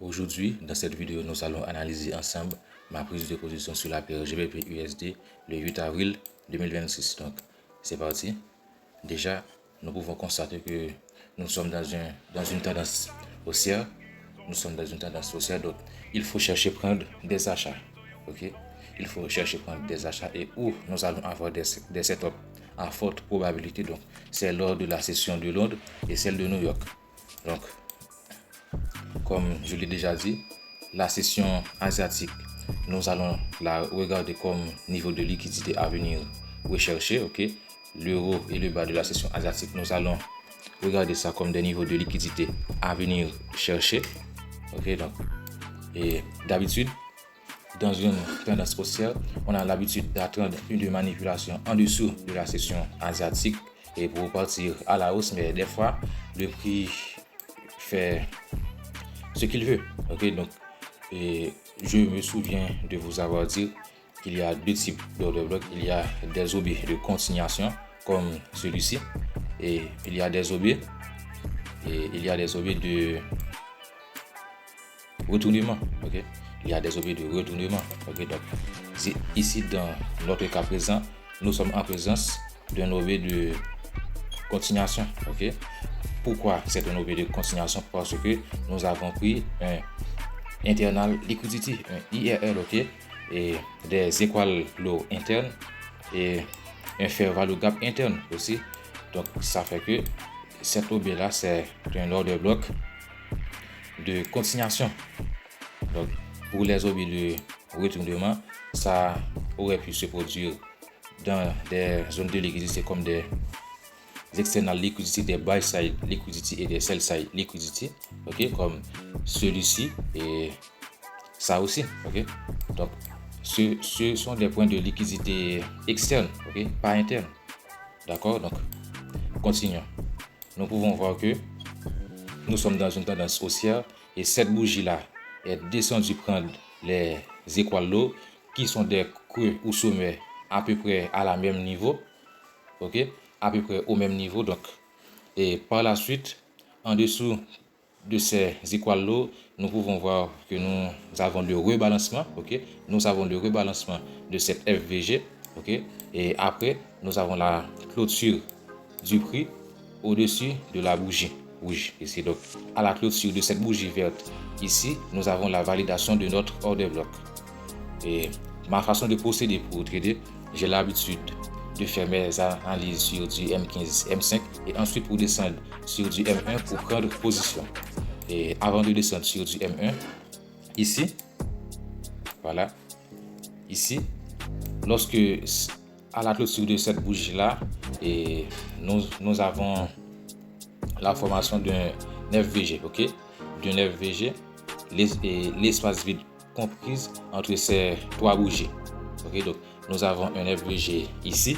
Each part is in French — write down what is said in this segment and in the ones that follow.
Aujourd'hui, dans cette vidéo, nous allons analyser ensemble ma prise de position sur la paire GBP USD le 8 avril 2026. Donc, c'est parti. Déjà, nous pouvons constater que nous sommes dans une tendance haussière. Donc il faut chercher à prendre des achats. Ok? Il faut chercher à prendre des achats et où nous allons avoir des setups à forte probabilité. Donc, c'est lors de la session de Londres et celle de New York. Donc, comme je l'ai déjà dit, la session asiatique, nous allons la regarder comme niveau de liquidité à venir rechercher. Ok, l'euro et le bas de la session asiatique, nous allons regarder ça comme des niveaux de liquidité à venir chercher. Ok, donc, et d'habitude, dans une tendance haussière, on a l'habitude d'attendre une manipulation en dessous de la session asiatique et pour partir à la hausse, mais des fois, le prix fait ce qu'il veut. Ok, donc, et je me souviens de vous avoir dit qu'il y a deux types d'ordre bloc. Il y a des OB de continuation comme celui-ci et il y a des OB de retournement. Ok, il y a des OB de retournement. Ok, donc ici dans notre cas présent, nous sommes en présence d'un OB de continuation. Ok, pourquoi c'est un OB de continuation? Parce que nous avons pris un internal liquidity, un IRL, ok, et des equal low internes et un fair value gap interne aussi. Donc ça fait que cet OB là c'est un order bloc de continuation. Donc pour les OB de retournement, ça aurait pu se produire dans des zones de liquidité comme des external liquidity, des buy side liquidity et des sell side liquidity, ok, comme celui-ci et ça aussi, ok. Donc ce sont des points de liquidité externes, ok, pas internes, d'accord. Donc continuons. Nous pouvons voir que nous sommes dans une tendance haussière et cette bougie là est descendue prendre les equal low qui sont des creux ou sommets à peu près à la même niveau, ok, à peu près au même niveau. Donc et par la suite, en dessous de ces equal low, nous pouvons voir que nous avons le rebalancement, ok, nous avons le rebalancement de cette FVG, ok, et après nous avons la clôture du prix au-dessus de la bougie rouge ici. Donc à la clôture de cette bougie verte ici, nous avons la validation de notre order block. Et ma façon de procéder pour trader, j'ai l'habitude de faire mes analyses sur du M15, M5 et ensuite pour descendre sur du M1 pour prendre position. Et avant de descendre sur du M1, ici, voilà, ici, lorsque à la clôture de cette bougie là, et nous avons la formation d'un FVG, ok, d'un FVG, l'espace vide comprise entre ces trois bougies. Ok, donc nous avons un FVG ici,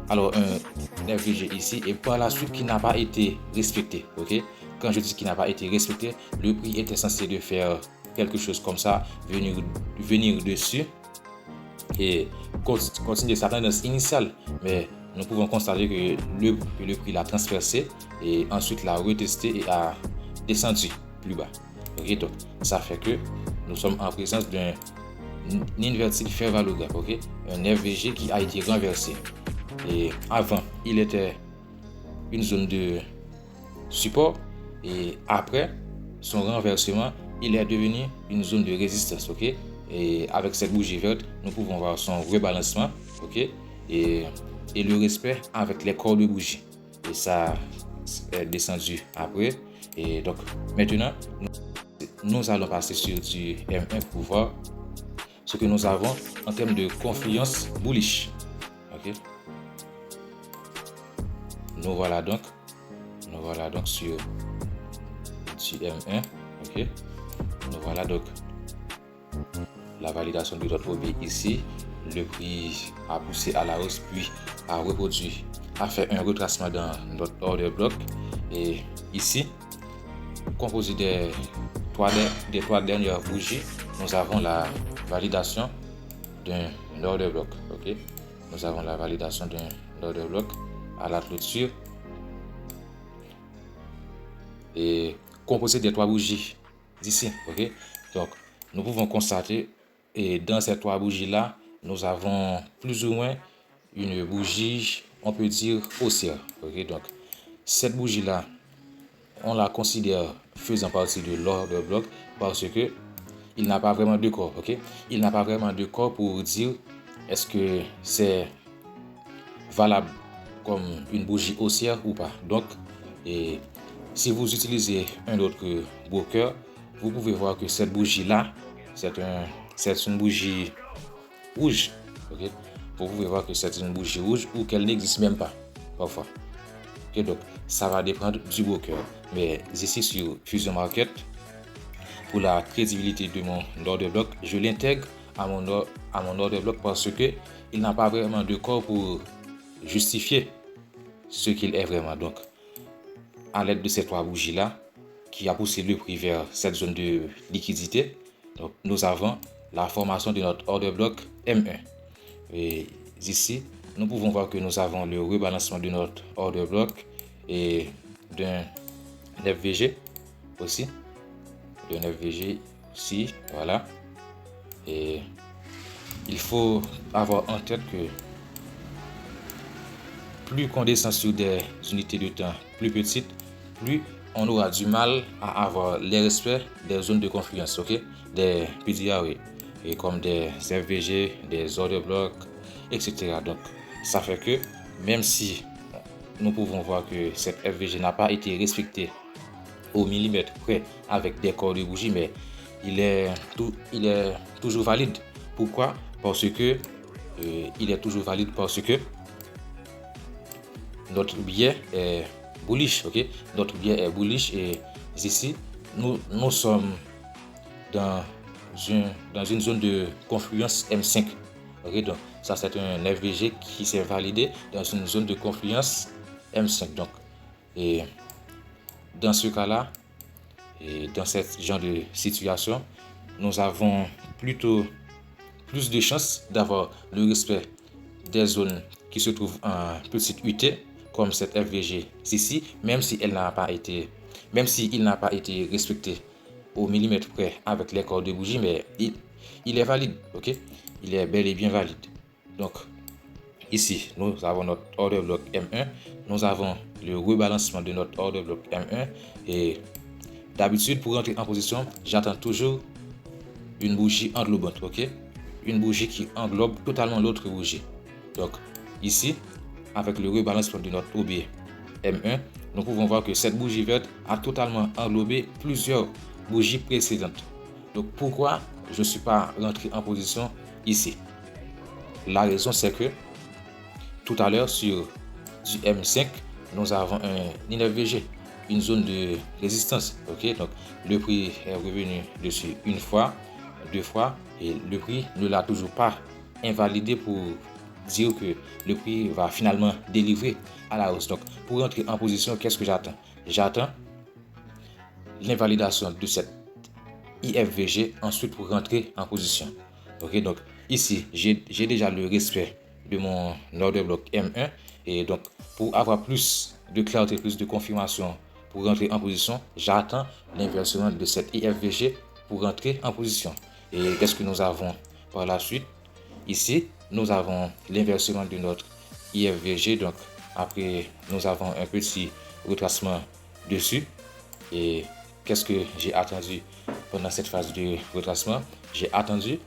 alors un FVG ici et par la suite qui n'a pas été respecté. Ok, quand je dis qu'il n'a pas été respecté, le prix était censé de faire quelque chose comme ça, venir dessus et continuer sa tendance initiale, mais nous pouvons constater que le prix l'a transpercé et ensuite l'a retesté et a descendu plus bas. Ok, donc ça fait que nous sommes en présence d'un inverted fair value gap, ok, un FVG qui a été renversé. Et avant, il était une zone de support et après son renversement, il est devenu une zone de résistance, ok. Et avec cette bougie verte, nous pouvons voir son rebalancement, ok, et le respect avec les corps de bougie. Et ça est descendu après. Et donc maintenant, nous allons passer sur du M1 pour voir ce que nous avons en termes de confiance bullish. Ok. Nous voilà donc sur du M1. Ok. Nous voilà donc la validation de notre OB ici. Le prix a poussé à la hausse puis a reproduit, a fait un retracement dans notre order block. Et ici, composé des trois dernières bougies, nous avons la validation d'un order block. Ok, nous avons la validation d'un order block à la clôture et composé des trois bougies ici. Ok, donc nous pouvons constater, et dans ces 3 bougies là, nous avons plus ou moins une bougie, on peut dire haussière. Ok, donc cette bougie là, on la considère faisant partie de l'order block parce que il n'a pas vraiment de corps. Ok, il n'a pas vraiment de corps pour dire est-ce que c'est valable comme une bougie haussière ou pas. Donc, et si vous utilisez un autre broker, vous pouvez voir que cette bougie-là, c'est une bougie rouge. Okay? Vous pouvez voir que c'est une bougie rouge ou qu'elle n'existe même pas, parfois. Okay? Donc, ça va dépendre du broker. Mais ici, sur Fusion Market, pour la crédibilité de mon order block, je l'intègre à mon order block parce que il n'a pas vraiment de corps pour justifier ce qu'il est vraiment. Donc, à l'aide de ces 3 bougies-là, qui a poussé le prix vers cette zone de liquidité, donc nous avons la formation de notre order block M1. Et ici, nous pouvons voir que nous avons le rebalancement de notre order block et d'un FVG aussi. D'un FVG ici, voilà. Et il faut avoir en tête que plus qu'on descend sur des unités de temps plus petites, plus on aura du mal à avoir les respects des zones de confluence, ok, des PDA, et comme des FVG, des order blocks, etc. Donc, ça fait que même si nous pouvons voir que cette FVG n'a pas été respectée au millimètre près avec des corps de bougie, mais il est toujours valide. Pourquoi? Parce que il est toujours valide parce que notre billet est bullish, ok? Notre billet est bullish et ici, nous sommes dans une zone de confluence M5. Ok, donc ça c'est un FVG qui s'est validé dans une zone de confluence M5. Donc, et dans ce cas-là, et dans ce genre de situation, nous avons plutôt plus de chances d'avoir le respect des zones qui se trouvent en petite UT, comme cette FVG ici, même si il n'a pas été respecté au millimètre près avec les corps de bougie, mais il est valide, ok? Il est bel et bien valide. Donc, ici, nous avons notre order block M1, nous avons le rebalancement de notre order block M1, et d'habitude, pour entrer en position, j'attends toujours une bougie englobante, ok? Une bougie qui englobe totalement l'autre bougie. Donc, ici, avec le rebalancement de notre OB M1, nous pouvons voir que cette bougie verte a totalement englobé plusieurs bougies précédentes. Donc, pourquoi je ne suis pas rentré en position ici? La raison, c'est que tout à l'heure, sur du M5, nous avons un INFVG, une zone de résistance. Ok, donc le prix est revenu dessus une fois, 2 fois, et le prix ne l'a toujours pas invalidé pour dire que le prix va finalement délivrer à la hausse. Donc, pour entrer en position, qu'est-ce que j'attends? J'attends l'invalidation de cette IFVG ensuite pour rentrer en position. Ok, donc ici, j'ai déjà le respect de mon order block M1 et donc pour avoir plus de clarté, plus de confirmation pour rentrer en position, j'attends l'inversion de cette IFVG pour rentrer en position. Et qu'est-ce que nous avons par la suite? Ici, nous avons l'inversement de notre IFVG. Donc, après, nous avons un petit retracement dessus. Et qu'est-ce que j'ai attendu pendant cette phase de retracement? J'ai attendu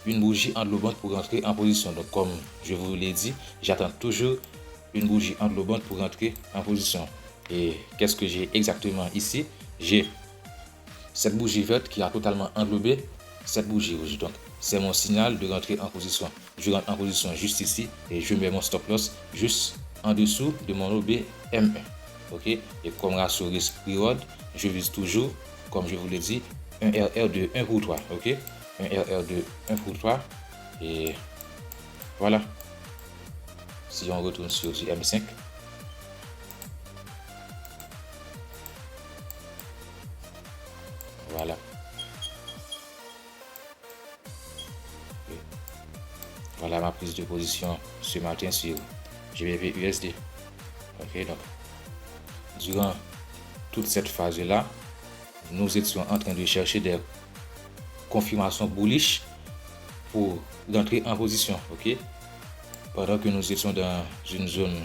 une bougie englobante pour rentrer en position. Donc, comme je vous l'ai dit, j'attends toujours une bougie englobante pour rentrer en position. Et qu'est-ce que j'ai exactement ici? J'ai cette bougie verte qui a totalement englobé cette bougie rouge. Donc, c'est mon signal de rentrer en position. Je rentre en position juste ici et je mets mon stop loss juste en dessous de mon OB M1. Ok? Et comme ratio risque reward, je vise toujours, comme je vous l'ai dit, un RR de 1 pour 3. Ok? Un RR de 1 pour 3. Et voilà. Si on retourne sur du M5. Voilà. Voilà ma prise de position ce matin sur GBP USD. Ok, donc durant toute cette phase-là, nous étions en train de chercher des confirmations bullish pour rentrer en position, ok? Pendant que nous étions dans une zone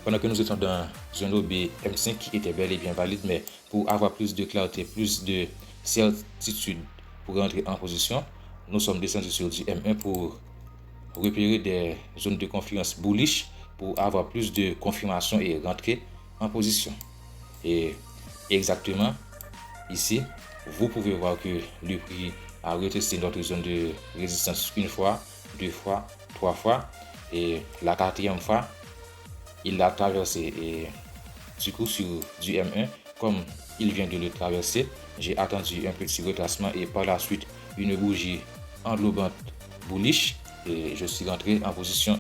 OB M5 qui était bel et bien valide, mais pour avoir plus de clarté, plus de certitude pour rentrer en position, nous sommes descendus sur du M1 pour repérer des zones de confiance bullish pour avoir plus de confirmation et rentrer en position. Et exactement ici, vous pouvez voir que le prix a retesté notre zone de résistance une fois, deux fois, trois fois, et la quatrième fois, il l'a traversé. Et du coup, sur du M1, comme il vient de le traverser, j'ai attendu un petit retracement et par la suite une bougie englobante bullish et je suis rentré en position